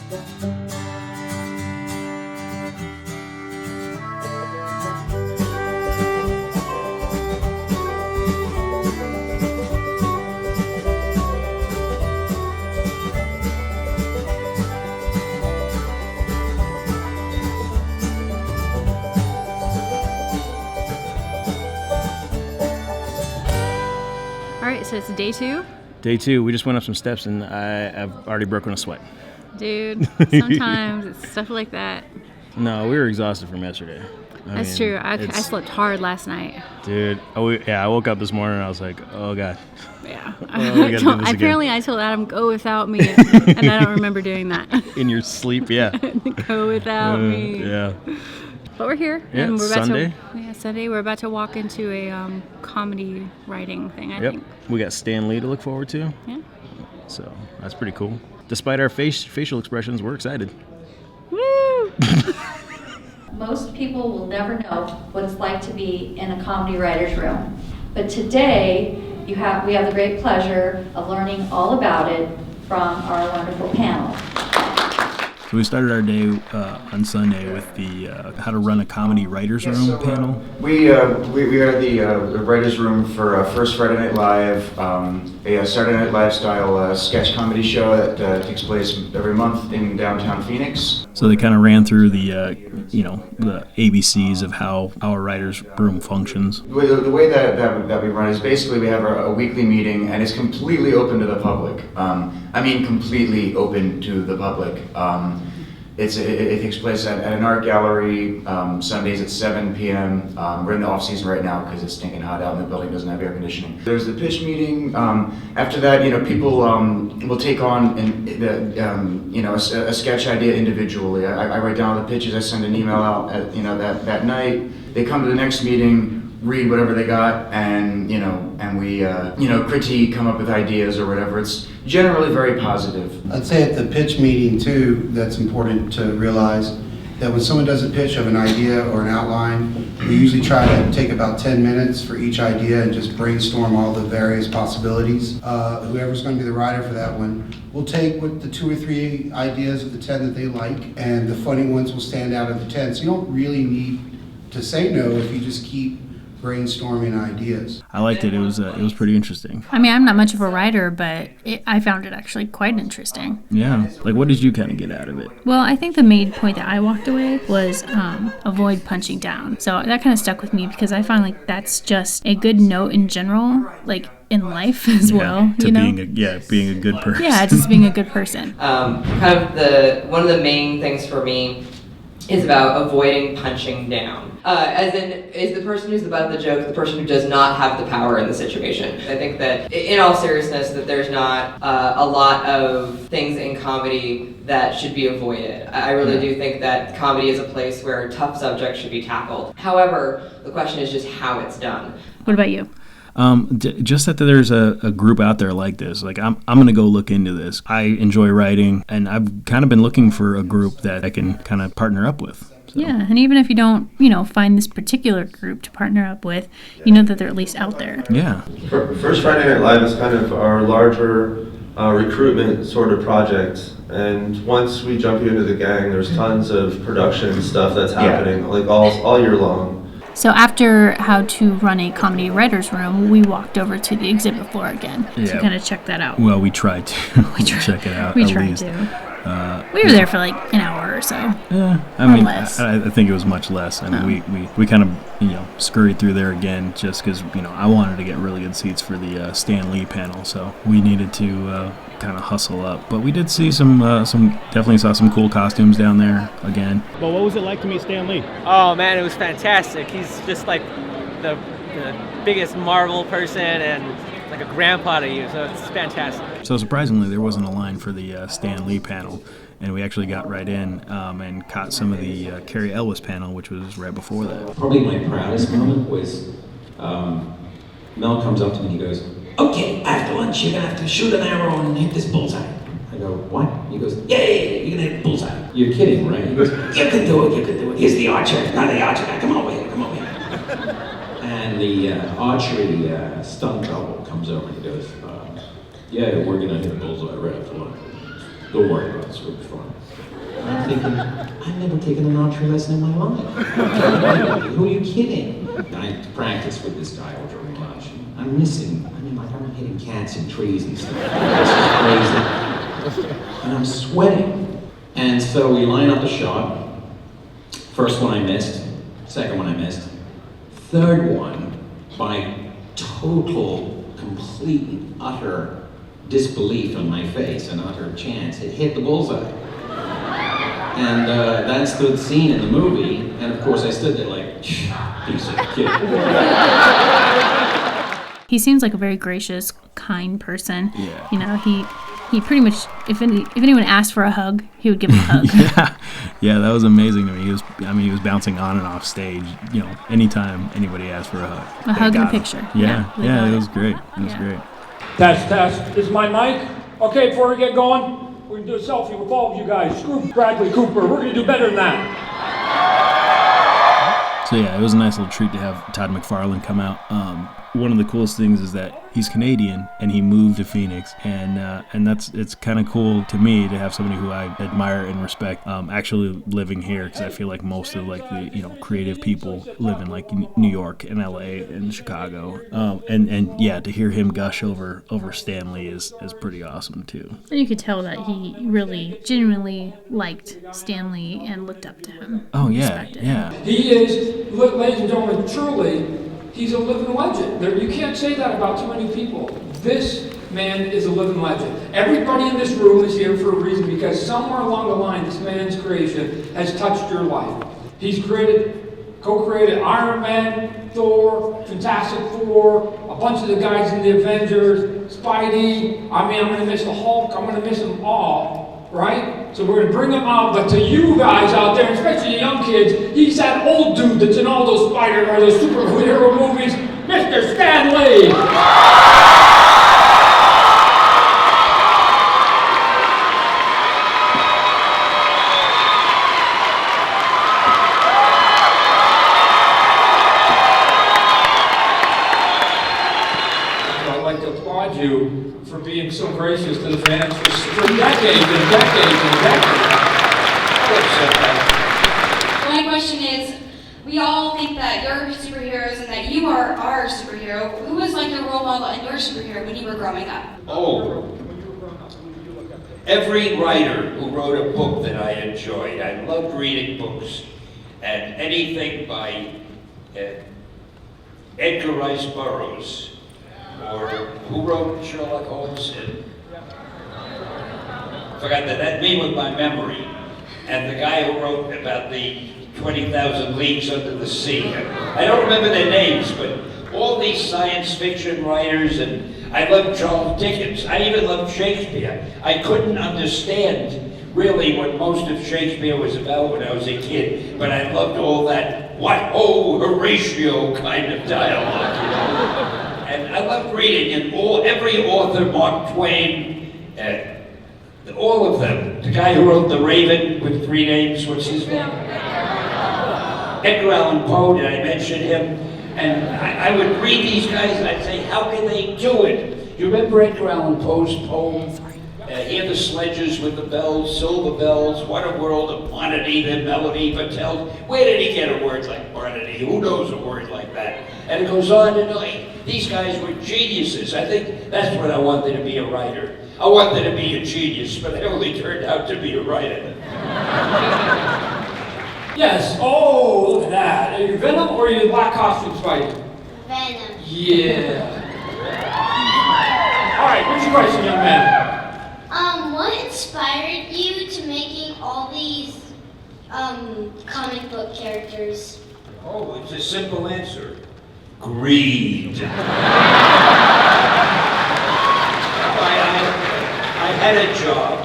So it's day 2? Day 2. We just went up some steps and I've already broken a sweat. Dude, sometimes it's stuff like that. No, we were exhausted from yesterday. That's true. I slept hard last night. Dude, I woke up this morning and I was like, oh God. Yeah. Apparently I told Adam, go without me. And I don't remember doing that. In your sleep, yeah. Go without me. Yeah. But we're here. Yeah, and we're about Sunday. Sunday. We're about to walk into a comedy writing thing, I think. We got Stan Lee to look forward to. Yeah. So that's pretty cool. Despite our facial expressions, we're excited. Woo! Most people will never know what it's like to be in a comedy writer's room. But today, we have the great pleasure of learning all about it from our wonderful panel. So we started our day on Sunday with the How to Run a Comedy Writers Room panel. We are the writers room for First Friday Night Live, a Saturday Night Live style sketch comedy show that takes place every month in downtown Phoenix. So they kind of ran through the the ABCs of how our writers room functions. The way that we run is basically we have a weekly meeting and it's completely open to the public. I mean completely open to the public. It takes place at an art gallery, Sundays at 7 p.m. We're in the off season right now because it's stinking hot out and the building doesn't have air conditioning. There's the pitch meeting. After that, people will take on a sketch idea individually. I write down the pitches. I send an email out at that night. They come to the next meeting, read whatever they got, and we critique, come up with ideas or whatever. It's generally very positive. I'd say at the pitch meeting too, that's important to realize that when someone does a pitch of an idea or an outline, we usually try to take about 10 minutes for each idea and just brainstorm all the various possibilities. Whoever's going to be the writer for that one will take what the 2 or 3 ideas of the 10 that they like, and the funny ones will stand out of the 10. So you don't really need to say no if you just keep brainstorming ideas. I liked it. It was pretty interesting. I mean, I'm not much of a writer, but I found it actually quite interesting. Yeah. Like, what did you kind of get out of it? Well, I think the main point that I walked away was avoid punching down. So that kind of stuck with me because I find like that's just a good note in general, like in life as well. Being a good person. Yeah, just being a good person. One of the main things for me is about avoiding punching down. As in, is the person who's the butt of the joke the person who does not have the power in the situation? I think that, in all seriousness, that there's not a lot of things in comedy that should be avoided. I really do think that comedy is a place where tough subjects should be tackled. However, the question is just how it's done. What about you? Just that there's a group out there like this. Like, I'm going to go look into this. I enjoy writing, and I've kind of been looking for a group that I can kind of partner up with. So. Yeah, and even if you don't, find this particular group to partner up with, you know that they're at least out there. Yeah. First Friday Night Live is kind of our larger recruitment sort of project. And once we jump you into the gang, there's tons of production stuff that's happening like all year long. So after How to Run a Comedy Writer's Room, we walked over to the exhibit floor again to kind of check that out. Well, we tried to check it out. We tried to. We were there for like an hour or so. Yeah, I think it was much less. I mean, we kind of scurried through there again just because I wanted to get really good seats for the Stan Lee panel, so we needed to kind of hustle up. But we did see definitely saw some cool costumes down there again. Well, what was it like to meet Stan Lee? Oh man, it was fantastic. He's just like the biggest Marvel person and like a grandpa to you, so it's fantastic. So surprisingly, there wasn't a line for the Stan Lee panel, and we actually got right in and caught some of the Cary Elwes panel, which was right before that. Probably my proudest moment was Mel comes up to me and he goes, "Okay, after lunch you're gonna have to shoot an arrow and hit this bullseye." I go, "What?" He goes, "Yeah, you're gonna hit bullseye." "You're kidding, right?" He goes, you can do it. Here's the archer, not the archer guy. Come over here. And the archery stunt double comes over and he goes, "Yeah, we're gonna hit a bullseye right after lunch." Don't worry about this, we'll be fine. I'm thinking, I've never taken an archery lesson in my life. Who are you kidding? I practiced with this guy over during lunch. I'm missing, like I'm hitting cats and trees and stuff. This is crazy. And I'm sweating. And so we line up the shot. First one I missed, second one I missed. Third one, by total, complete, and utter disbelief on my face and utter chance, it hit the bullseye. And that's the scene in the movie, and of course I stood there like, piece of kid. He seems like a very gracious, kind person. Yeah. You know, he pretty much, if anyone asked for a hug, he would give them a hug. Yeah, that was amazing to me. He was bouncing on and off stage. You know, anytime anybody asked for a hug, a hug and a picture. Yeah, it was great. It was great. Test. Is my mic okay before we get going? We're going to do a selfie with all of you guys. Screw Bradley Cooper. We're going to do better than that. So yeah, it was a nice little treat to have Todd McFarlane come out. One of the coolest things is that he's Canadian and he moved to Phoenix, and it's kind of cool to me to have somebody who I admire and respect actually living here, because I feel like most of like the creative people live in like New York and LA and Chicago, and yeah, to hear him gush over Stan Lee is pretty awesome too. And you could tell that he really genuinely liked Stan Lee and looked up to him. Oh yeah, yeah. He is, ladies and gentlemen, truly. He's a living legend. You can't say that about too many people. This man is a living legend. Everybody in this room is here for a reason, because somewhere along the line, this man's creation has touched your life. He's co-created Iron Man, Thor, Fantastic Four, a bunch of the guys in the Avengers, Spidey. I'm going to miss the Hulk. I'm going to miss them all, right? So we're going to bring them out, but to you guys out there, especially the young kids, he's that old dude that's in all those those superhero movies, Mr. Stan Lee! I'd like to applaud you for being so gracious to the fans for decades and decades and decades. My question is, we all think that you're superheroes and that you are our superhero. Who was like your role model and your superhero when you were growing up? Oh, every writer who wrote a book that I enjoyed. I loved reading books, and anything by Edgar Rice Burroughs, or who wrote Sherlock Holmes? Forgot that me with my memory. And the guy who wrote about the 20,000 Leagues Under the Sea. I don't remember their names, but all these science fiction writers, and I loved Charles Dickens. I even loved Shakespeare. I couldn't understand really what most of Shakespeare was about when I was a kid, but I loved all that, what, oh, Horatio kind of dialogue, you know? And I loved reading, and every author, Mark Twain, all of them. The guy who wrote The Raven with 3 names, what's his name? Edgar Allan Poe, did I mention him? And I would read these guys and I'd say, how can they do it? You remember Edgar Allan Poe's poem? Hear the sledges with the bells, silver bells, what a world of quantity, the melody but tells. Where did he get a word like quantity? Who knows a word like that? And it goes on and on. These guys were geniuses. I think that's what I wanted to be, a writer. I wanted to be a genius, but I only turned out to be a writer. Yes, oh, look at that. Are you Venom or are you Black Costume Spider? Venom. Yeah. All right, what's your question, young man? What inspired you to making all these comic book characters? Oh, it's a simple answer. Greed. I had a job,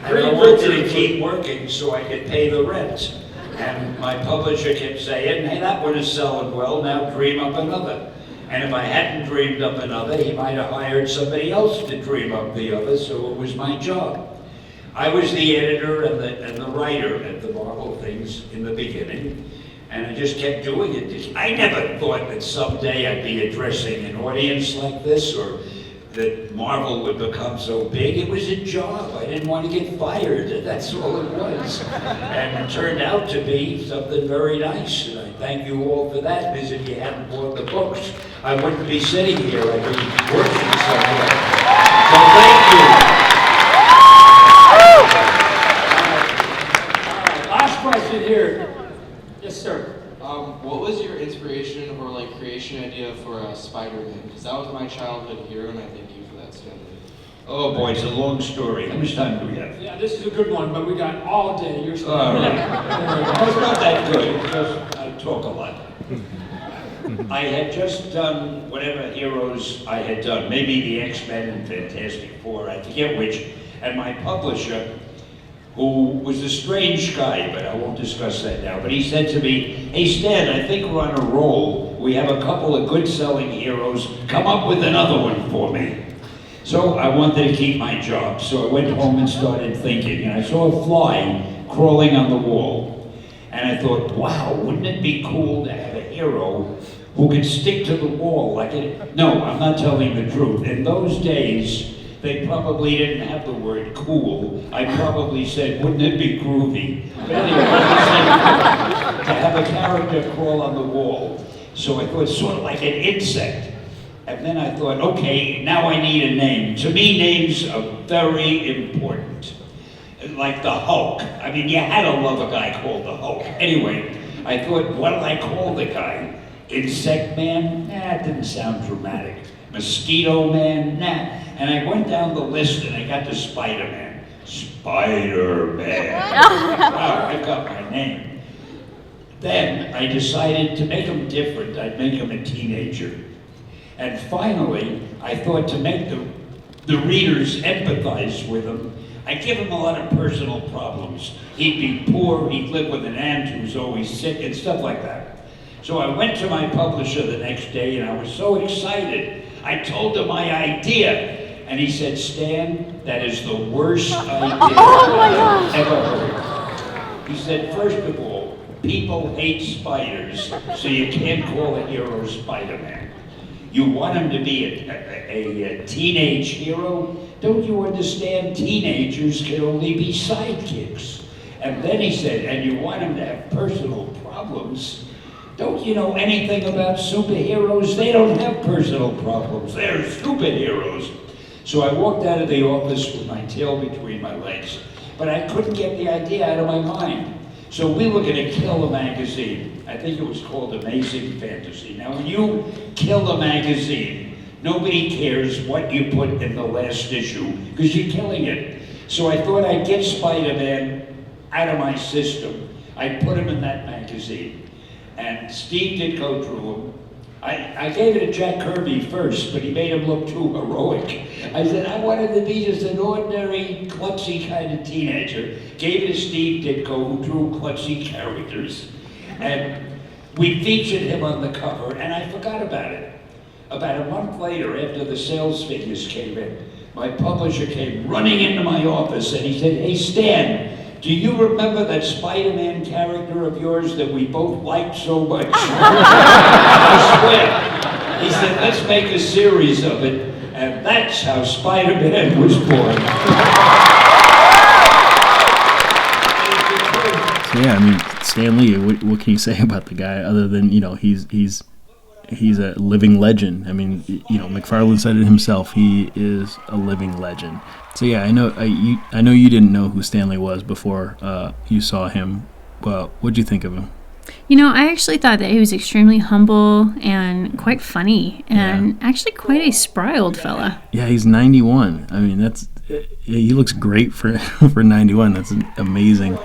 and I wanted to keep working so I could pay the rent. And my publisher kept saying, hey, that one is selling well, now dream up another. And if I hadn't dreamed up another, he might have hired somebody else to dream up the other, so it was my job. I was the editor and the writer at the Marvel things in the beginning, and I just kept doing it. I never thought that someday I'd be addressing an audience like this, or that Marvel would become so big. It was a job. I didn't want to get fired. That's all it was. And it turned out to be something very nice. And I thank you all for that, because if you hadn't bought the books, I wouldn't be sitting here. I'd be working somewhere. So thank you. Last question here. Yes, sir. What was your inspiration or like creation idea for Spider-Man? Because that was my childhood hero, and I thank you for that, Stanley. Oh boy, it's a long story. How much time do we have? Yeah, this is a good one, but we got all day. You're still All right. It's not that good, because I talk a lot. I had just done whatever heroes I had done, maybe the X-Men and Fantastic Four, I forget which, and my publisher, who was a strange guy, but I won't discuss that now, but he said to me, hey Stan, I think we're on a roll. We have a couple of good selling heroes. Come up with another one for me. So I wanted to keep my job, so I went home and started thinking, and I saw a fly crawling on the wall. And I thought, wow, wouldn't it be cool to have a hero who could stick to the wall like it? No, I'm not telling the truth. In those days, they probably didn't have the word cool. I probably said, wouldn't it be groovy? But anyway, I said, to have a character crawl on the wall. So I thought, sort of like an insect. And then I thought, okay, now I need a name. To me, names are very important. Like the Hulk. I mean, you had to love a guy called the Hulk. Anyway, I thought, what did I call the guy? Insect Man? Nah, it didn't sound dramatic. Mosquito Man? Nah. And I went down the list and I got to Spider-Man. Spider-Man. Wow, I got my name. Then I decided to make him different. I'd make him a teenager. And finally, I thought to make the readers empathize with him, I'd give him a lot of personal problems. He'd be poor, he'd live with an aunt who's always sick, and stuff like that. So I went to my publisher the next day and I was so excited. I told him my idea, and he said, Stan, that is the worst idea I've ever heard. He said, first of all, people hate spiders, so you can't call a hero Spider-Man. You want him to be a teenage hero? Don't you understand teenagers can only be sidekicks? And then he said, and you want him to have personal problems? Don't you know anything about superheroes? They don't have personal problems. They're superheroes. So I walked out of the office with my tail between my legs, but I couldn't get the idea out of my mind. So we were going to kill a magazine. I think it was called Amazing Fantasy. Now, when you kill a magazine, nobody cares what you put in the last issue, because you're killing it. So I thought I'd get Spider-Man out of my system. I'd put him in that magazine. And Steve did go through him. I gave it to Jack Kirby first, but he made him look too heroic. I said, I wanted to be just an ordinary, klutzy kind of teenager. Gave it to Steve Ditko, who drew klutzy characters. And we featured him on the cover, and I forgot about it. About a month later, after the sales figures came in, my publisher came running into my office, and he said, hey, Stan, do you remember that Spider-Man character of yours that we both liked so much? I swear. He said, let's make a series of it, and that's how Spider-Man was born. So yeah, I mean, Stan Lee, what can you say about the guy other than, you know, he's a living legend. I mean, you know, McFarlane said it himself. He is a living legend. So yeah, I know you didn't know who Stan Lee was before you saw him. Well, what'd you think of him? You know, I actually thought that he was extremely humble and quite funny, and actually quite a spry old fella. Yeah, he's 91. I mean, he looks great for 91. That's amazing.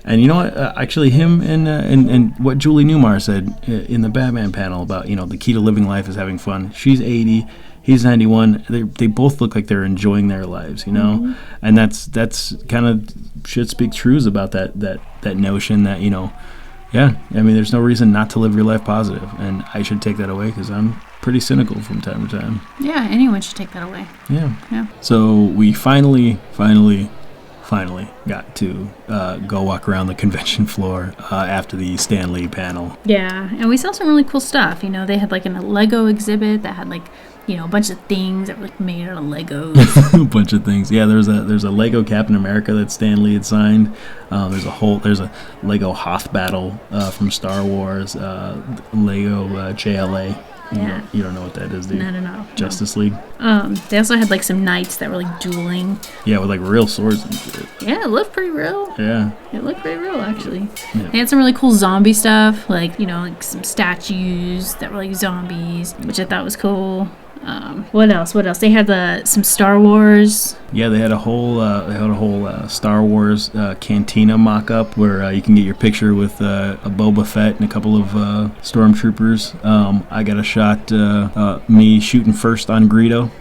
And you know what? Actually, him and what Julie Newmar said in the Batman panel about, you know, the key to living life is having fun. She's 80, he's 91. They both look like they're enjoying their lives, you know. Mm-hmm. And that's kind of should speak truths about that notion that, you know, yeah. I mean, there's no reason not to live your life positive, and I should take that away because I'm pretty cynical from time to time. Yeah, anyone should take that away. Yeah. So we finally got to go walk around the convention floor after the Stan Lee panel. Yeah, and we saw some really cool stuff. You know, they had like a Lego exhibit that had like a bunch of things that were like made out of Legos. A bunch of things. Yeah, there's a Lego Captain America that Stan Lee had signed. There's a Lego Hoth battle from Star Wars. Lego JLA. Yeah. You don't know what that is, do you? No. Justice League. They also had like some knights that were like dueling. Yeah, with like real swords and shit. Yeah, it looked pretty real. Yeah. It looked pretty real, actually. Yeah. They had some really cool zombie stuff, like, like some statues that were like zombies, which I thought was cool. What else? They had some Star Wars. Yeah, they had a whole Star Wars cantina mock-up where you can get your picture with a Boba Fett and a couple of stormtroopers. I got a shot me shooting first on Greedo.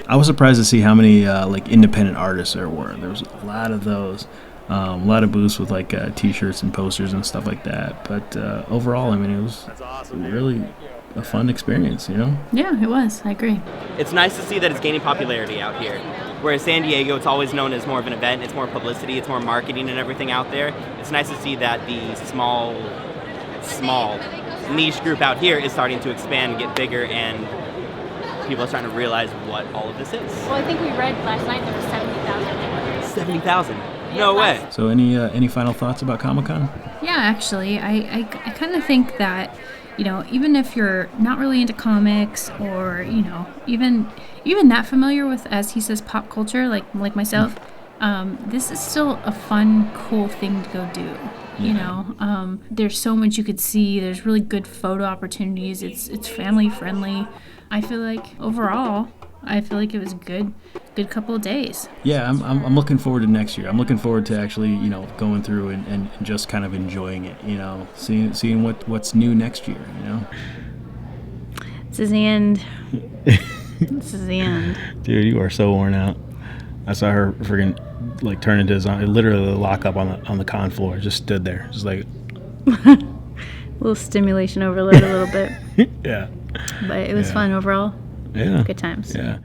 I was surprised to see how many like independent artists there were. There was a lot of those. A lot of booths with like T-shirts and posters and stuff like that. But overall, I mean, it was really a fun experience, Yeah, it was. I agree. It's nice to see that it's gaining popularity out here. Whereas San Diego, it's always known as more of an event, it's more publicity, it's more marketing and everything out there. It's nice to see that the small niche group out here is starting to expand and get bigger, and people are starting to realize what all of this is. Well, I think we read last night there were 70,000. 70,000? No way. So any final thoughts about Comic-Con? Yeah, actually, I kind of think that, even if you're not really into comics or, even that familiar with, as he says, pop culture, like myself, this is still a fun, cool thing to go do. There's so much you could see. There's really good photo opportunities. It's family friendly. I feel like overall, it was a good couple of days. Yeah, I'm looking forward to next year. I'm looking forward to actually, going through and just kind of enjoying it, seeing what's new next year, This is the end. This is the end. Dude, you are so worn out. I saw her friggin' like turn into a zombie, literally lock up on the con floor, just stood there, just like a little stimulation overload a little bit. Yeah. But it was fun overall. Yeah. Good times. Yeah.